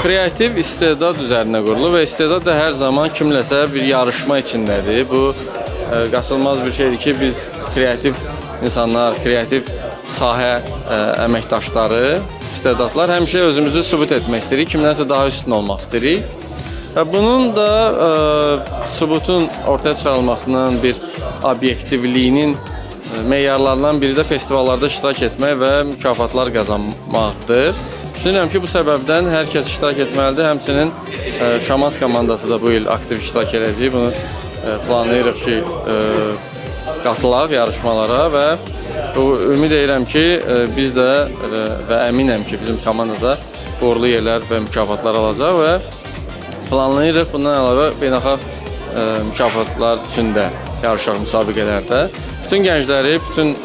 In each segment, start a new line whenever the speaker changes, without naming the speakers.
kreativ istedad üzərinə qurulur və istedad da hər zaman kimləsə bir yarışma içindədir. Bu qaçılmaz bir şeydir ki, biz kreativ insanlar, kreativ sahə əməkdaşları, istedadlar həmişə özümüzü sübut etmək istəyirik, kimdənsə daha üstün olmaq istəyirik. Bunun da sübutun ortaya çıxarılmasının, bir obyektivliyinin meyarlarından biri də festivallarda iştirak etmək və mükafatlar qazanmaqdır. Düşünürəm ki, bu səbəbdən hər kəs iştirak etməlidir. Həmçinin Şamaz komandası da bu il aktiv iştirak edəcək. Bunu planlayırıq ki, qatılaq yarışmalara və ümid edirəm ki, biz də və əminəm ki, bizim komandada uğurlu yerlər və mükafatlar alacaq və planlayırıq bundan əlavə beynəlxalq mükafatlar üçün də yarışaq müsabiqələrdə. Bütün gəncləri, bütün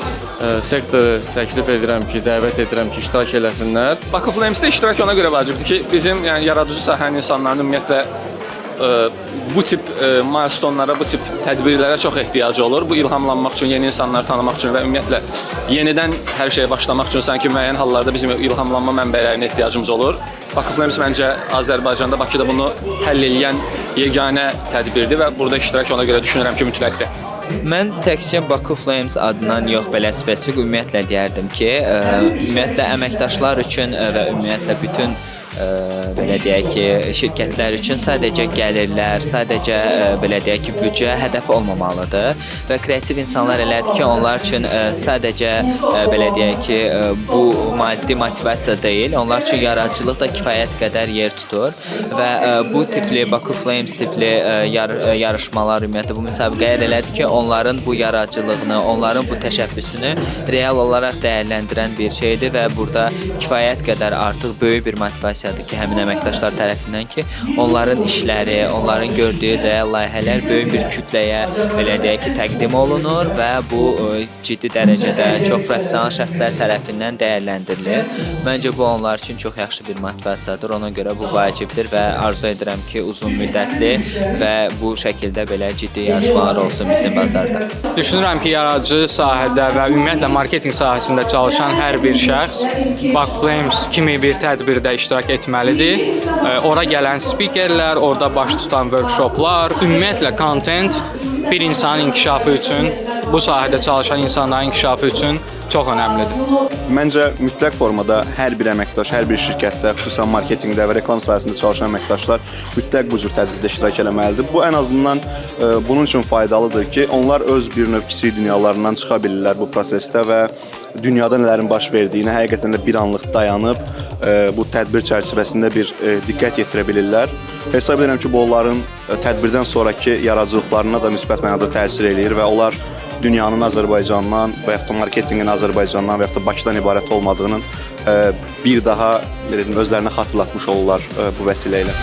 sektoru təklif edirəm ki, dəvət edirəm ki, iştirak eləsinlər.
Bakı Flames'də iştirak ona görə vacibdir ki, bizim yaradıcı sahənin insanların ümumiyyətlə bu tip milestonlara, bu tip tədbirlərə çox ehtiyacı olur. Bu ilhamlanmaq üçün, yeni insanları tanımaq üçün və ümumiyyətlə yenidən hər şeyə başlamaq üçün sanki müəyyən hallarda bizim ilhamlanma mənbələrinə ehtiyacımız olur. Bakı Flames məncə Azərbaycanda, Bakıda bunu həll edən yeganə tədbirdir və burada iştirak ona görə düşünürəm ki, mütləqdir.
Mən təkcə Bakı Flames adından yox, belə spesifik ümumiyyətlə deyərdim ki, ümumiyyətlə əməkdaşlar üçün və ümumiyyətlə bütün belə deyək ki, şirkətlər üçün sadəcə gəlirlər, sadəcə belə deyək ki, büdcə hədəf olmamalıdır və kreativ insanlar elədir ki, onlar üçün sadəcə belə deyək ki, bu maddi motivasiya deyil, onlar üçün yaradıcılıq da kifayət qədər yer tutur və bu tipli Bakı Flames tipli yarışmalar ümumiyyətlə bu müsabiqələr elədir ki, onların bu yaradıcılığını, onların bu təşəbbüsünü real olaraq dəyərləndirən bir şeydir və burada kifayət qədər artıq böyük bir motivasiya ki, həmin əməkdaşlar tərəfindən ki, onların işləri, onların gördüyü real layihələr böyük bir kütləyə belə deyək ki, təqdim olunur və bu ciddi dərəcədə çox professional şəxslər tərəfindən dəyərləndirilir. Məncə bu onlar üçün çox yaxşı bir motivasiyadır. Ona görə bu vacibdir və arzu edirəm ki, uzun müddətli və bu şəkildə belə ciddi yarışmalar olsun bizim bazarda.
Düşünürəm ki, yaradıcı sahədə və ümumiyyətlə marketinq sahəsində çalışan hər bir şəxs Bakı Flames kimi bir tədbirdə iştirak etməlidir. Ora gələn spikerlər, orada baş tutan workshoplar, ümumiyyətlə content bir insanın inkişafı üçün, bu sahədə çalışan insanların inkişafı üçün çox önəmlidir.
Məncə mütləq formada hər bir əməkdaş, hər bir şirkətdə, xüsusən marketinqdə və reklam sahəsində çalışan əməkdaşlar mütləq bu cür tədbirdə iştirak etməlidir. Bu ən azından bunun üçün faydalıdır ki, onlar öz bir növ kiçik dünyalarından çıxa bilirlər bu prosesdə və dünyada nələrin baş verdiyini həqiqətən də bir anlıq dayanıb bu tədbir çərçivəsində bir diqqət yetirə bilirlər. Hesab edirəm ki, bu onların tədbirdən sonraki yaradıcılıqlarına da müsbət mənada təsir eləyir və onlar dünyanın Azərbaycandan və yaxud da marketinqin Azərbaycandan və yaxud da Bakıdan ibarət olmadığının bir daha özlərinə xatırlatmış olurlar bu vəsilə ilə.